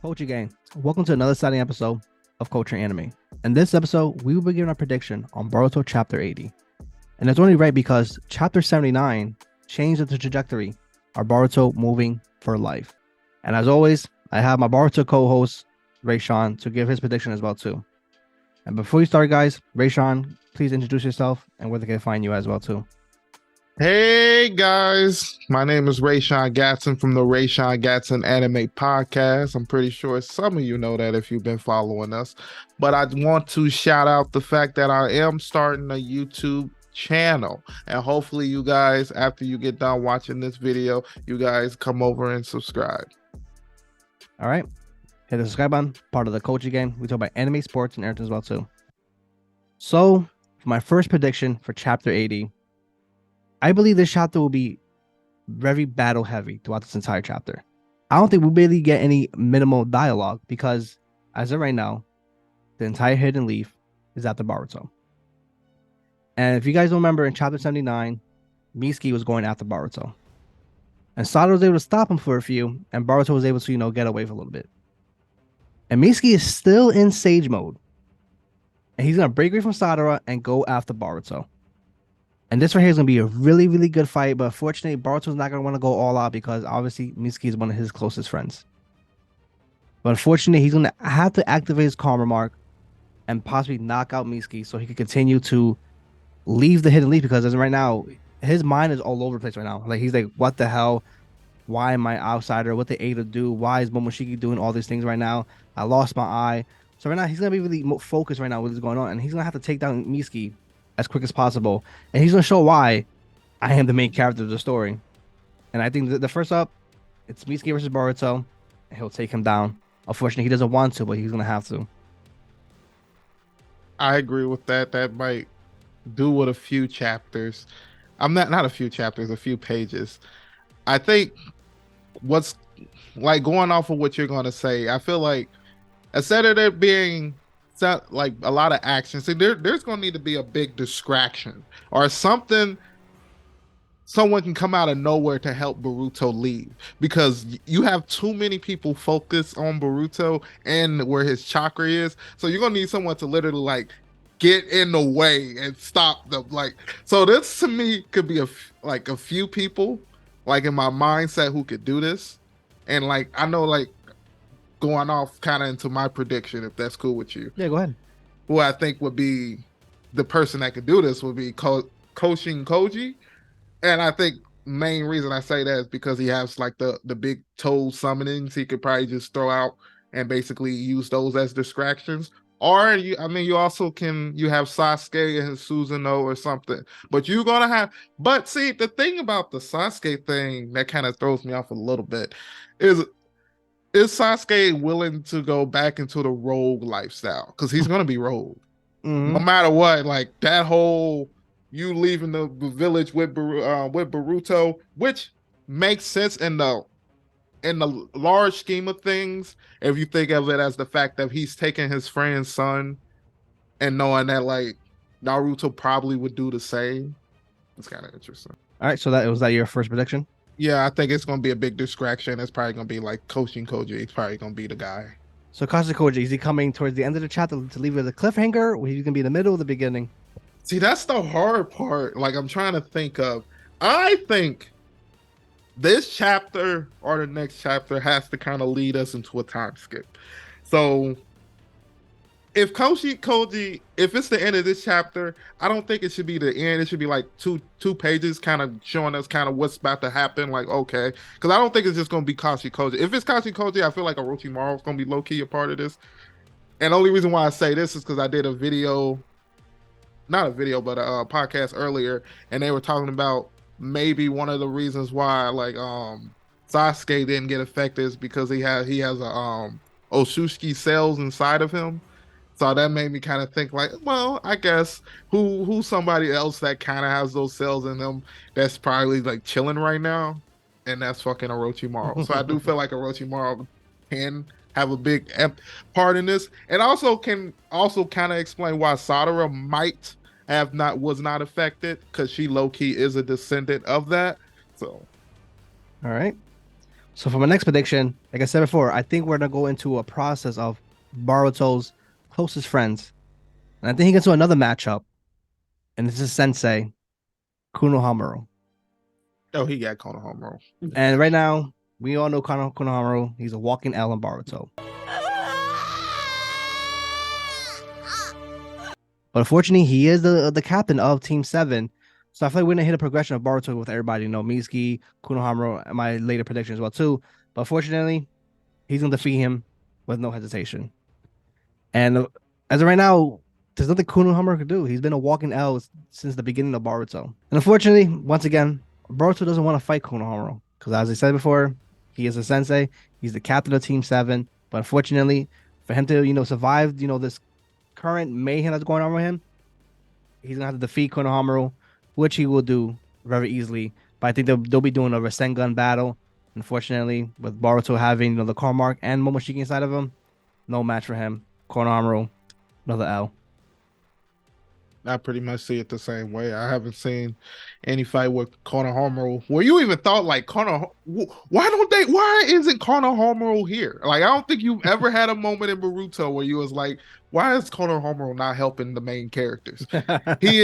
Culture Gang, welcome to another exciting episode of Culture Anime. In this episode, we will be giving our prediction on Boruto Chapter 80. And it's only right because Chapter 79 changed the trajectory of Boruto moving for life. And as always, I have my Boruto co-host, Rayshawn, to give his prediction as well too. And before we start, guys, Rayshawn, please introduce yourself and where they can find you as well too. Hey guys, my name is Rayshawn Gatson from the Rayshawn Gatson Anime Podcast. I'm pretty sure some of you know that if you've been following us, but I want to shout out the fact that I am starting a YouTube channel, and hopefully you guys, after you get done watching this video, you guys come over and subscribe. All right, hit the subscribe button, part of the Culture Game. We talk about anime, sports, and everything as well too. So for my first prediction for Chapter 80, I believe this chapter will be very battle heavy throughout this entire chapter. I don't think we really get any minimal dialogue because as of right now, the entire Hidden Leaf is after Boruto. And if you guys don't remember, in chapter 79, Mitsuki was going after Boruto. And Sadaru was able to stop him for a few, and Boruto was able to, get away for a little bit. And Mitsuki is still in Sage mode. And he's going to break away from Sadaru and go after Boruto. And this right here is going to be a really, really good fight. But unfortunately, Boruto's not going to want to go all out because obviously Mitsuki is one of his closest friends. But unfortunately, he's going to have to activate his Karma Mark and possibly knock out Mitsuki so he can continue to leave the Hidden Leaf, because as of right now, his mind is all over the place right now. Like, he's like, what the hell? Why am I outsider? What the A to do? Why is Momoshiki doing all these things right now? I lost my eye. So right now, he's going to be really focused right now with what's going on. And he's going to have to take down Mitsuki as quick as possible, and he's gonna show why I am the main character of the story. And I think the first up, it's Mitsuki versus Boruto, and he'll take him down. Unfortunately, he doesn't want to, but he's gonna have to. I agree with that. That might do with a few chapters. I'm not a few chapters, a few pages. I think what's like going off of what you're gonna say, I feel like instead of there being like a lot of action, see, there's gonna need to be a big distraction or something. Someone can come out of nowhere to help Boruto leave, because you have too many people focused on Boruto and where his chakra is. So you're gonna need someone to literally like get in the way and stop them. Like, so this to me could be a few people like in my mindset who could do this. And like, I know, like, going off kind of into my prediction, if that's cool with you. Yeah, go ahead. Who I think would be the person that could do this would be Koshin Koji. And I think main reason I say that is because he has like the big toe summonings he could probably just throw out and basically use those as distractions. Or you have Sasuke and Susanoo or something. But you're gonna have, but see, the thing about the Sasuke thing that kind of throws me off a little bit is Sasuke willing to go back into the rogue lifestyle? Because he's gonna be rogue, no matter what. Like that whole you leaving the village with Boruto, which makes sense in the large scheme of things, if you think of it as the fact that he's taking his friend's son and knowing that like Naruto probably would do the same. It's kind of interesting. All right, so was that your first prediction? Yeah, I think it's going to be a big distraction. It's probably going to be like Koshin Koji. He's probably going to be the guy. So Koshin Koji, is he coming towards the end of the chapter to leave with a cliffhanger, or he's going to be in the middle or the beginning? See, that's the hard part. Like, I'm trying to think of. I think this chapter or the next chapter has to kind of lead us into a time skip. So if Koshin Koji, if it's the end of this chapter, I don't think it should be the end. It should be like two pages kind of showing us kind of what's about to happen. Like, okay. Because I don't think it's just going to be Koshin Koji. If it's Koshin Koji, I feel like Orochimaru is going to be low-key a part of this. And the only reason why I say this is because I did a video, not a video, but a podcast earlier, and they were talking about maybe one of the reasons why like Sasuke didn't get affected is because he has a Otsutsuki cells inside of him. So that made me kind of think like, well, I guess who's somebody else that kind of has those cells in them that's probably like chilling right now, and that's fucking Orochimaru. So I do feel like Orochimaru can have a big part in this, and also can kind of explain why Sadara might was not affected, because she low key is a descendant of that. So, all right. So for my next prediction, like I said before, I think we're gonna go into a process of Boruto's closest friends, and I think he gets to another matchup, and this is Sensei Kunohamaru. Oh, he got Konohamaru. And right now, we all know Konohamaru. He's a walking L in Boruto. But unfortunately, he is the captain of Team Seven. So I feel like we're gonna hit a progression of Boruto with everybody. You know, Mitsuki, Kunohamaru, and my later prediction as well too. But unfortunately, he's gonna defeat him with no hesitation. And as of right now, there's nothing Kunohamaru could do. He's been a walking L since the beginning of Boruto. And unfortunately, once again, Boruto doesn't want to fight Konohamaru because, as I said before, he is a sensei. He's the captain of Team Seven. But unfortunately, for him to survive this current mayhem that's going on with him, he's gonna have to defeat Konohamaru, which he will do very easily. But I think they'll be doing a Rasengan battle. Unfortunately, with Boruto having the Karl Mark and Momoshiki inside of him, no match for him. Konohamaru, another L. I pretty much see it the same way. I haven't seen any fight with Konohamaru where you even thought like why isn't Konohamaru here? Like I don't think you've ever had a moment in Boruto where you was like, why is Konohamaru not helping the main characters? He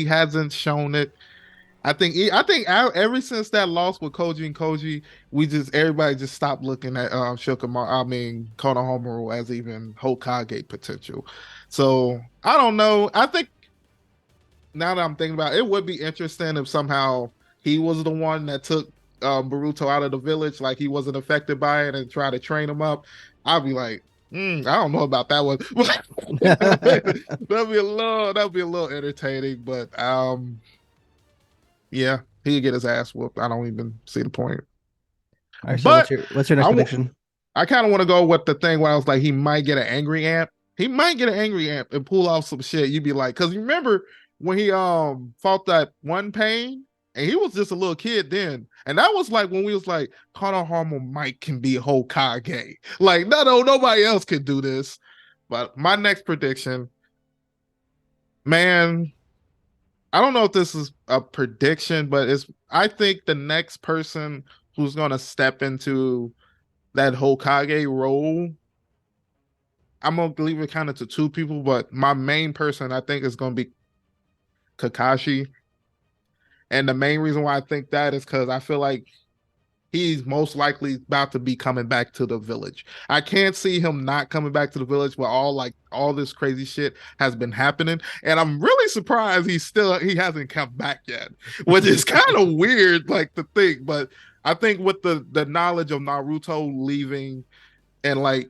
hasn't shown it. I think ever since that loss with Koji and Koji, everybody just stopped looking at Konohamaru as even Hokage potential. So I don't know. I think now that I'm thinking about it, it would be interesting if somehow he was the one that took Boruto out of the village, like he wasn't affected by it and tried to train him up. I'd be like, I don't know about that one. That'd be a little entertaining, but yeah, he'd get his ass whooped. I don't even see the point. All right, so But what's your next prediction? I kind of want to go with the thing where I was like, he might get an angry amp. He might get an angry amp and pull off some shit. You'd be like, because you remember when he fought that one pain, and he was just a little kid then, and that was like when we was like, Konohamaru Mike can be Hokage. Like, no, nobody else can do this. But my next prediction, man, I don't know if this is a prediction, but I think the next person who's gonna step into that Hokage role, I'm gonna leave it kind of to two people, but my main person I think is gonna be Kakashi. And the main reason why I think that is because I feel like he's most likely about to be coming back to the village. I can't see him not coming back to the village where all this crazy shit has been happening. And I'm really surprised he hasn't come back yet, which is kind of weird, like to think. But I think with the knowledge of Naruto leaving and like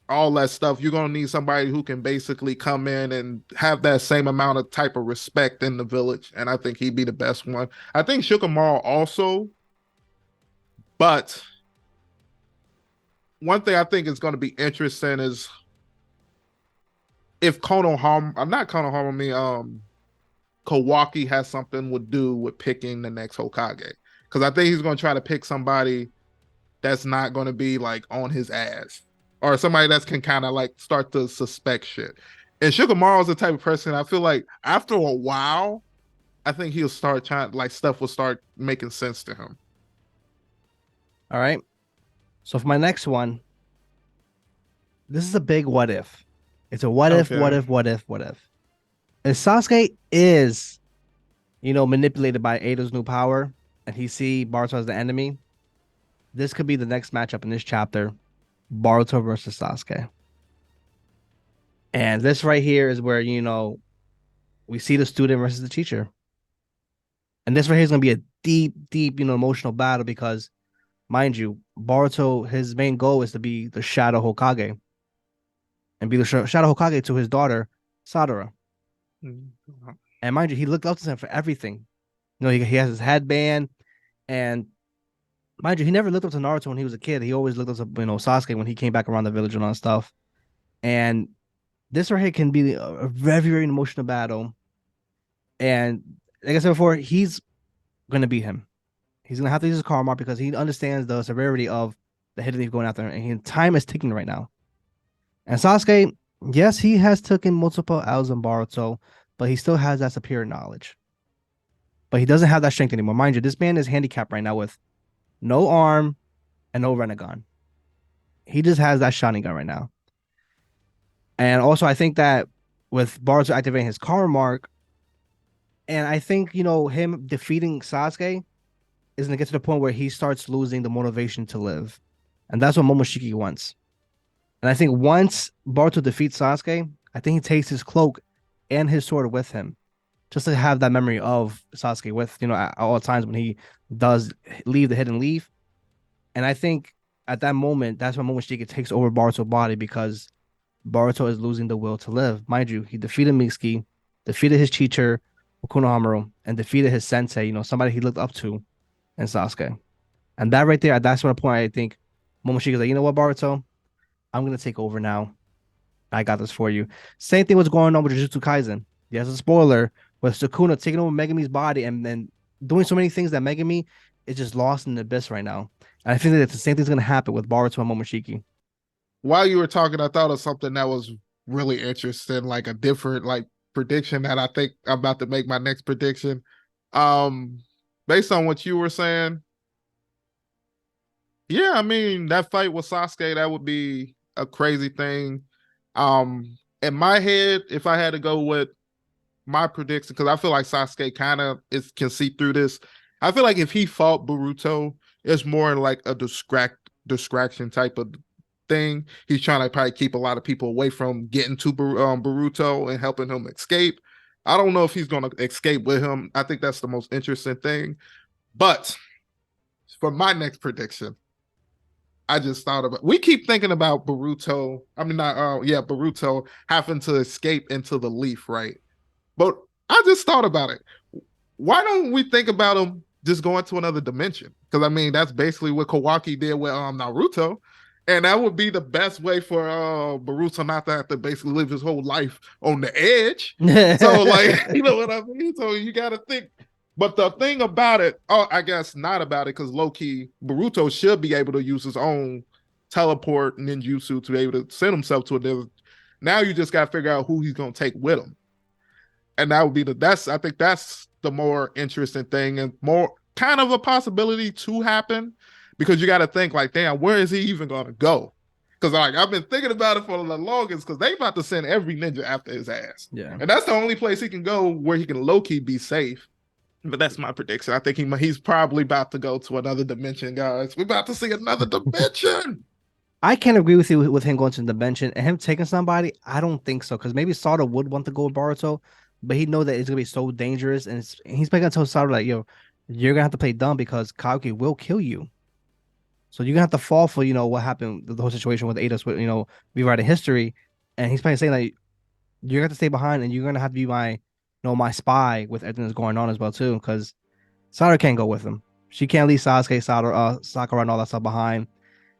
all that stuff, you're gonna need somebody who can basically come in and have that same amount of type of respect in the village. And I think he'd be the best one. I think Shikamaru also, but one thing I think is going to be interesting is if Kawaki has something to do with picking the next Hokage. Because I think he's going to try to pick somebody that's not going to be like on his ass or somebody that can kind of like start to suspect shit. And Shikamaru is the type of person I feel like after a while, I think he'll start trying, like stuff will start making sense to him. All right. So for my next one, this is a big what if. It's a what if, what if, what if, what if. If Sasuke is, manipulated by Eido's new power and he see Boruto as the enemy, this could be the next matchup in this chapter, Boruto versus Sasuke. And this right here is where, we see the student versus the teacher. And this right here is going to be a deep, emotional battle because, mind you, Boruto, his main goal is to be the Shadow Hokage and be the Shadow Hokage to his daughter, Sadara. Mm-hmm. And mind you, he looked up to him for everything. He has his headband, and mind you, he never looked up to Naruto when he was a kid. He always looked up to Sasuke when he came back around the village and all that stuff. And this right here can be a very, very emotional battle. And like I said before, he's gonna beat him. He's gonna have to use his Karl Mark because he understands the severity of the Hidden Leaf going after him, and time is ticking right now. And Sasuke, yes, he has taken multiple L's in Boruto, but he still has that superior knowledge. But he doesn't have that strength anymore. Mind you, this man is handicapped right now with no arm, and no Renegon. He just has that Sharingan right now. And also, I think that with Boruto activating his karma mark, and I think him defeating Sasuke is gonna get to the point where he starts losing the motivation to live, and that's what Momoshiki wants. And I think once Boruto defeats Sasuke, I think he takes his cloak and his sword with him, just to have that memory of Sasuke with at all times when he does leave the hidden leaf. And I think at that moment, that's when Momoshiki takes over Boruto's body because Boruto is losing the will to live. Mind you, he defeated Mitsuki, defeated his teacher, Okunohamaru, and defeated his sensei, somebody he looked up to in Sasuke. And that right there, that's one point I think Momoshiki is like, you know what, Boruto? I'm going to take over now. I got this for you. Same thing was going on with Jujutsu Kaisen. Yes, a spoiler, with Sukuna taking over Megami's body and then doing so many things that Megami is just lost in the abyss right now. And I think that the same thing's going to happen with Boruto and Momoshiki. While you were talking, I thought of something that was really interesting, like a different like prediction that I think I'm about to make my next prediction. Um, Based on what you were saying, yeah, I mean that fight with Sasuke, that would be a crazy thing. In my head, if I had to go with my prediction, because I feel like Sasuke kind of is can see through this. I feel like if he fought Boruto, it's more like a distraction type of thing. He's trying to probably keep a lot of people away from getting to Boruto and helping him escape. I don't know if he's going to escape with him. I think that's the most interesting thing. But for my next prediction, I just thought about. We keep thinking about Boruto. I mean, not Boruto having to escape into the leaf, right? But I just thought about it. Why don't we think about him just going to another dimension? Because I mean, that's basically what Kawaki did with Naruto. And that would be the best way for Boruto not to have to basically live his whole life on the edge. So, like, you know what I mean? So you got to think. But the thing about it, I guess not about it, because low-key, Boruto should be able to use his own teleport ninjutsu to be able to send himself to another. Now you just got to figure out who he's going to take with him. And that would be I think that's the more interesting thing and more kind of a possibility to happen, because you got to think like, damn, where is he even going to go? Because like I've been thinking about it for the longest, because they about to send every ninja after his ass. Yeah. And that's the only place he can go where he can low-key be safe. But that's my prediction. I think he's probably about to go to another dimension, guys. We're about to see another dimension. I can't agree with you with him going to the dimension and him taking somebody. I don't think so, because maybe Sada would want to go with Boruto, but he know that it's gonna be so dangerous, and he's gonna tell Sada like, "Yo, you're gonna have to play dumb because Kage will kill you. So you're gonna have to fall for what happened, the whole situation with Ada's with rewriting history." And he's probably saying like, "You're gonna have to stay behind, and you're gonna have to be my my spy with everything that's going on as well too, because Sada can't go with him. She can't leave Sasuke, Sakura, and all that stuff behind,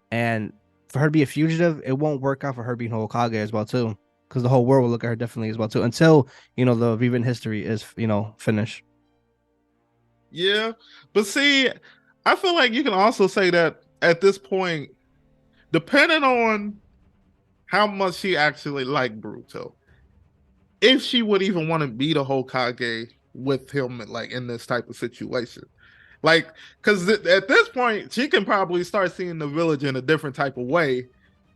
and." For her to be a fugitive, it won't work out for her being Hokage as well too, because the whole world will look at her differently as well too, until the rewritten history is finished. Yeah, but see, I feel like you can also say that at this point, depending on how much she actually liked Boruto, if she would even want to be the Hokage with him, like in this type of situation. Like, because at this point, she can probably start seeing the village in a different type of way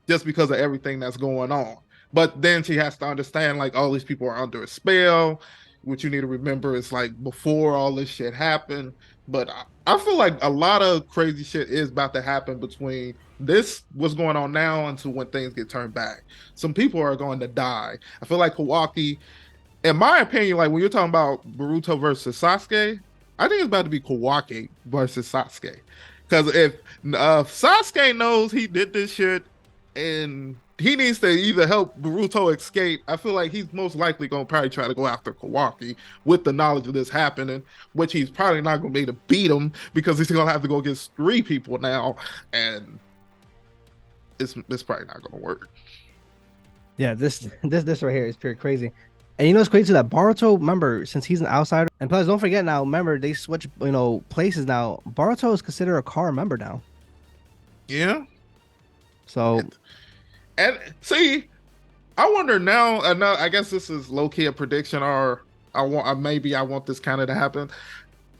just because of everything that's going on. But then she has to understand, like, all these people are under a spell. What you need to remember is, like, before all this shit happened. But I feel like a lot of crazy shit is about to happen between this, what's going on now, until when things get turned back. Some people are going to die. I feel like Kawaki, in my opinion, like, when you're talking about Boruto versus Sasuke, I think it's about to be Kawaki versus Sasuke. Because if Sasuke knows he did this shit and he needs to either help Boruto escape, I feel like he's most likely going to probably try to go after Kawaki with the knowledge of this happening, which he's probably not going to be able to beat him because he's going to have to go against 3 people now. And it's probably not going to work. Yeah, this right here is pure crazy. And it's crazy that Boruto, remember, since he's an outsider, and plus don't forget now, remember they switch, places now. Boruto is considered a car member now. Yeah. So, and see, I wonder now. I guess this is low key a prediction, or I want this kind of to happen.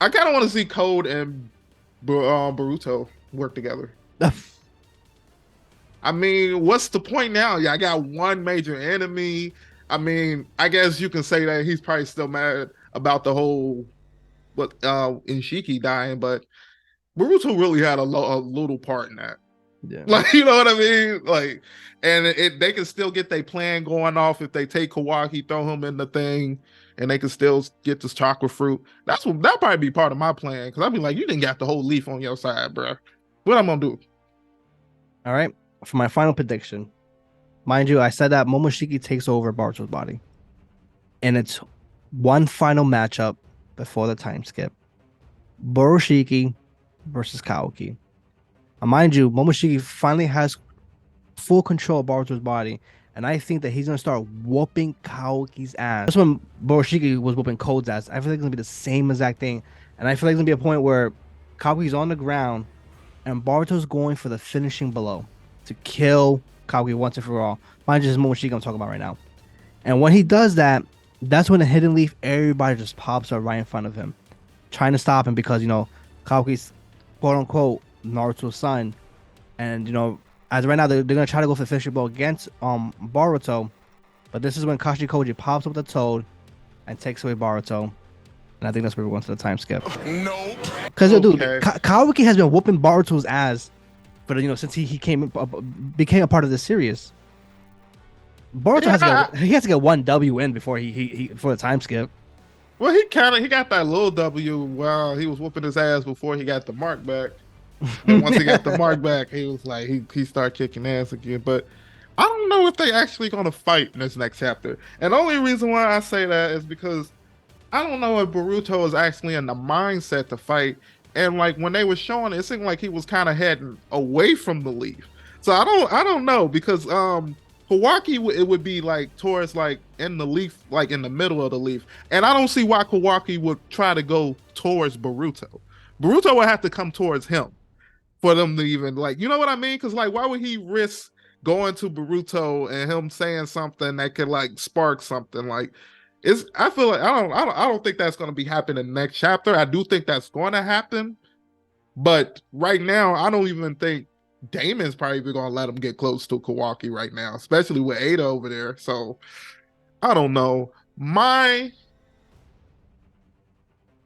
I kind of want to see Code and Boruto work together. I mean, what's the point now? Yeah, I got one major enemy. I mean, I guess you can say that he's probably still mad about the whole what Inshiki dying, but Boruto really had a little part in that. Yeah. Like, you know what I mean? Like, and they can still get their plan going off if they take Kawaki, throw him in the thing, and they can still get this chakra fruit. That'll probably be part of my plan because I'd be like, you didn't got the whole leaf on your side, bro. What I'm gonna do? All right. For my final prediction, mind you, I said that Momoshiki takes over Baruto's body, and it's one final matchup before the time skip: Boroshiki versus Kaoki. Mind you, Momoshiki finally has full control of Baruto's body, and I think that he's gonna start whooping Kaoki's ass. That's when Boroshiki was whooping Code's ass. I feel like it's gonna be the same exact thing, and I feel like it's gonna be a point where Kaoki's on the ground and Baruto's going for the finishing blow to kill Kaoki once and for all. Mind you, this is Momoshiki I'm talking about right now. And when he does that, that's when the hidden leaf, everybody just pops up right in front of him, trying to stop him because Kaoki's quote unquote Naruto's son, and as right now they're gonna try to go for the finishing blow against Boruto, but this is when Kashikoji pops up the toad and takes away Boruto, and I think that's where we're going to the time skip. No. Because dude, Okay. Kaoki has been whooping Boruto's ass, but since he became a part of this series. Boruto has to get one W in before he for the time skip. Well, he got that little W while he was whooping his ass before he got the mark back. And once he got the mark back, he was like he started kicking ass again. But I don't know if they actually gonna fight in this next chapter. And the only reason why I say that is because I don't know if Boruto is actually in the mindset to fight. And like when they were showing it seemed like he was kind of heading away from the leaf. So I don't know because Kawaki it would be like towards like in the leaf, like in the middle of the leaf. And I don't see why Kawaki would try to go towards Boruto. Boruto would have to come towards him for them to even like, you know what I mean? Because like, why would he risk going to Boruto and him saying something that could like spark something? Like, I feel like I don't think that's going to be happening in the next chapter. I do think that's going to happen, but right now I don't even think Damon's probably going to let him get close to Kawaki right now, especially with Ada over there. So I don't know. My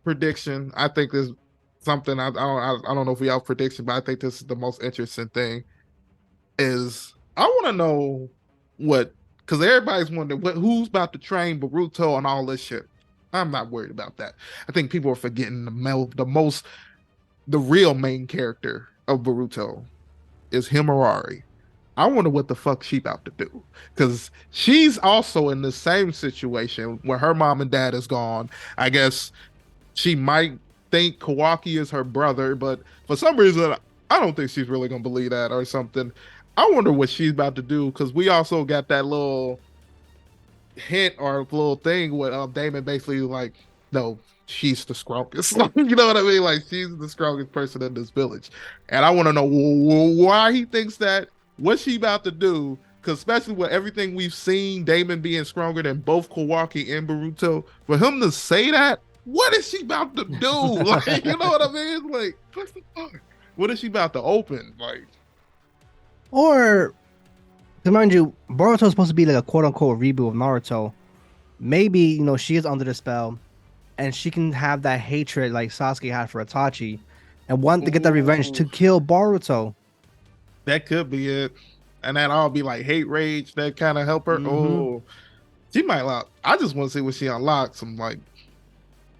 prediction, I think is something I don't know if we have prediction, but I think this is the most interesting thing. Is I want to know what because everybody's wondering who's about to train Boruto and all this shit. I'm not worried about that. I think people are forgetting the real main character of Boruto is Himurari. I wonder what the fuck she about to do because she's also in the same situation where her mom and dad is gone. I guess she might think Kawaki is her brother, but for some reason, I don't think she's really gonna believe that or something. I wonder what she's about to do because we also got that little hint or little thing with Damon basically like, no, she's the strongest. You know what I mean? Like she's the strongest person in this village, and I want to know why he thinks that. What she about to do? Because especially with everything we've seen, Damon being stronger than both Kawaki and Boruto, for him to say that, what is she about to do? Like, you know what I mean? Like, what the fuck? What is she about to open? Like, Or, to mind you, Boruto's supposed to be like a quote unquote reboot of Naruto. Maybe she is under the spell, and she can have that hatred like Sasuke had for Itachi, and want to get that revenge to kill Boruto. that could be it. And that all be like hate rage that kind of help her. Mhm. Oh, she might lock. I just want to see what she unlocks. Some like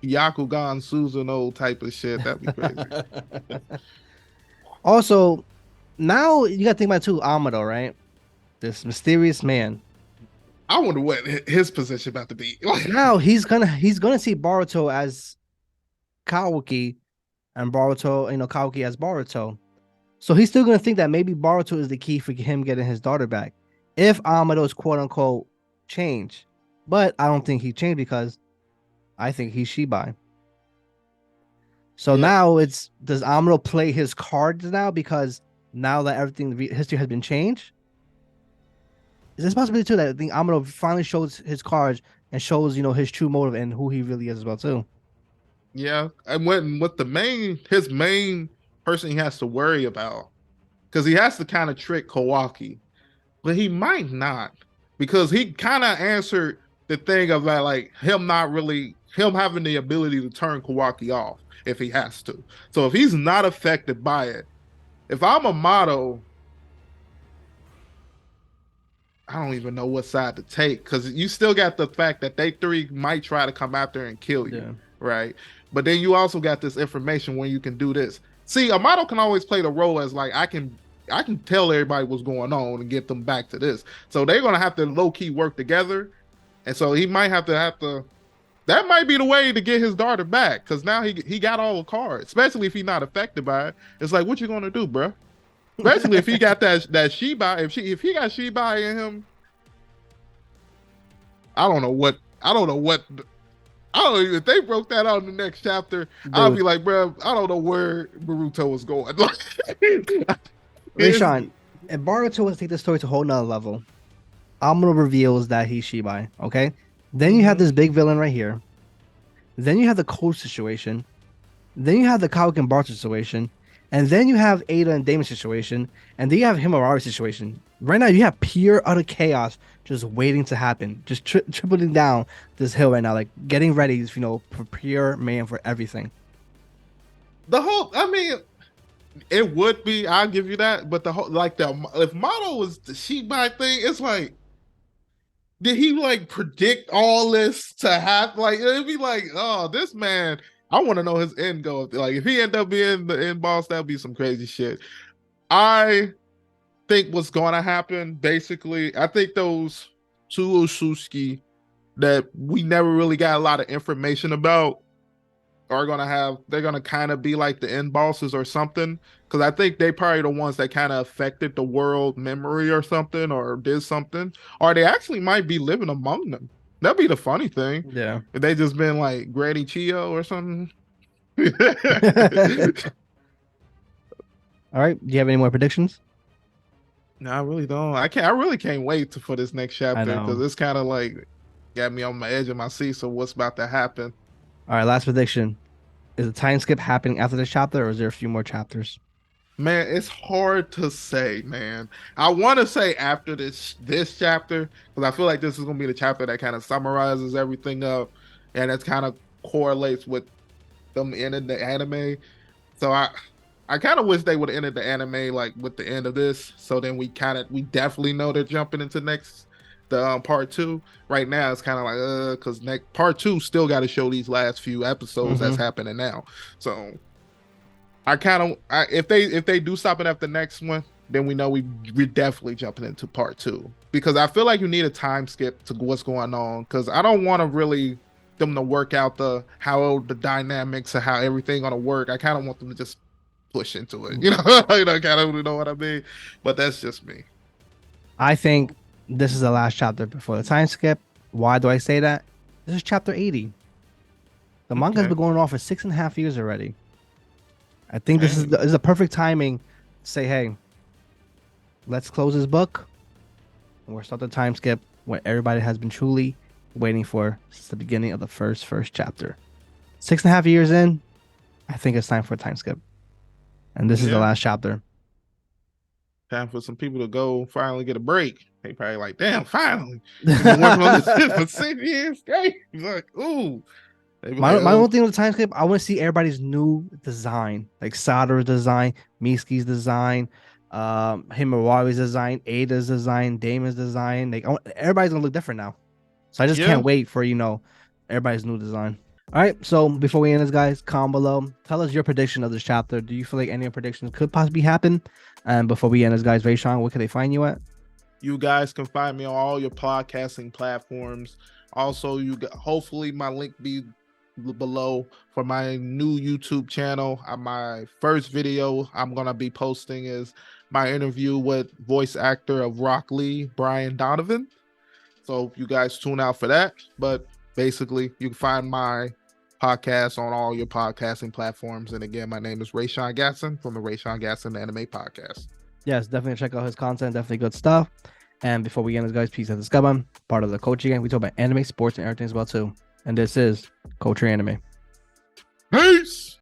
Yakugan Susanoo type of shit. That'd be crazy. Also, now you gotta think about too, Amado, right? This mysterious man. I wonder what his position about to be. Now he's gonna see Boruto as Kawaki, and Boruto, Kawaki as Boruto. So he's still gonna think that maybe Boruto is the key for him getting his daughter back, if Amado's quote unquote change. But I don't think he changed because I think he's Shibai. So Yeah. now does Amado play his cards now because now that everything history has been changed? Is this possibility too that I think Amado finally shows his cards and shows his true motive and who he really is as well too? Yeah, and when with his main person he has to worry about because he has to kind of trick Kawaki, but he might not because he kind of answered the thing about like him not really him having the ability to turn Kawaki off if he has to. So if he's not affected by it, if I'm a Motto, I don't even know what side to take because you still got the fact that they three might try to come after and kill you, Yeah. right? But then you also got this information when you can do this. See, Amato can always play the role as like I can tell everybody what's going on and get them back to this. So they're gonna have to low key work together, and so he might have to. That might be the way to get his daughter back because now he got all the cards, especially if he's not affected by it. It's like, what you gonna do, bro? Especially if he got that Shibai, if he got Shibai in him, I don't know what I don't know if they broke that out in the next chapter. I'll be like, bro, I don't know where Boruto was going. Rayshawn, if Boruto was to take the story to a whole nother level, Amuro reveals that he's Shibai. Okay, then you have this big villain right here. Then you have the cold situation. Then you have the Kawaki and Barter situation. And then you have Ada and Damon situation. And then you have Himawari situation. Right now, you have pure utter chaos just waiting to happen. Just tripling down this hill right now. Like, getting ready, you know, for pure man for everything. I mean, it would be, I'll give you that. But if Motto was the Shibai thing, it's like, did he like predict all this to happen? Like, it'd be like, oh, this man, I want to know his end goal. Like, if he end up being the end boss, that'd be some crazy shit. I think what's going to happen, basically, I think those two Osuski that we never really got a lot of information about they're gonna kind of be like the end bosses or something, because I think they probably the ones that kind of affected the world memory or something, or did something, or they actually might be living among them. That'd be the funny thing. Yeah. If they just been like Granny Chio or something. All right. Do you have any more predictions? No, I really don't. I really can't wait for this next chapter because it's kind of like got me on my edge of my seat. So what's about to happen? All right. Last prediction. Is the time skip happening after this chapter, or is there a few more chapters? Man, it's hard to say, man. I want to say after this chapter, because I feel like this is going to be the chapter that kind of summarizes everything up, and it kind of correlates with them ending the anime. So I kind of wish they would have ended the anime like with the end of this, so then we definitely know they're jumping into the part 2. Right now it's kind of like because next part 2 still got to show these last few episodes that's happening now. So I if they do stop it after the next one, then we know we're definitely jumping into part 2, because I feel like you need a time skip to what's going on, because I don't want to really them to work out how the dynamics of how everything gonna work. I kind of want them to just push into it, you know. Kind of, you know what I mean? But that's just me. I think this is the last chapter before the time skip. Why do I say that? This is chapter 80. The manga's been going on for 6.5 years already. I think this is the perfect timing to say, hey, let's close this book and we'll start the time skip where everybody has been truly waiting for since the beginning of the first chapter. 6.5 years in, I think it's time for a time skip. And this is the last chapter. Time for some people to go finally get a break. They probably like, damn, finally. We've been working on this shit for 6 years straight. Like, ooh. My only thing with the time skip, I want to see everybody's new design, like Sada's design, Mitsuki's design, Himawari's design, Ada's design, Damon's design. Like, everybody's gonna look different now. So I just can't wait for everybody's new design. All right, so before we end this, guys, comment below. Tell us your prediction of this chapter. Do you feel like any of your predictions could possibly happen? And before we end this, guys, Rayshawn, where can they find you at? You guys can find me on all your podcasting platforms. Also, hopefully my link be below for my new YouTube channel. My first video I'm gonna be posting is my interview with voice actor of Rock Lee, Brian Donovan. So you guys tune out for that. But basically, you can find my podcast on all your podcasting platforms. And again, my name is Rayshawn Gatson from the Rayshawn Gatson Anime Podcast. Yes, definitely check out his content. Definitely good stuff. And before we end this, guys, peace out to Skybound, part of the Kochi Gang. We talk about anime, sports, and everything as well too. And this is Culture Anime. Peace.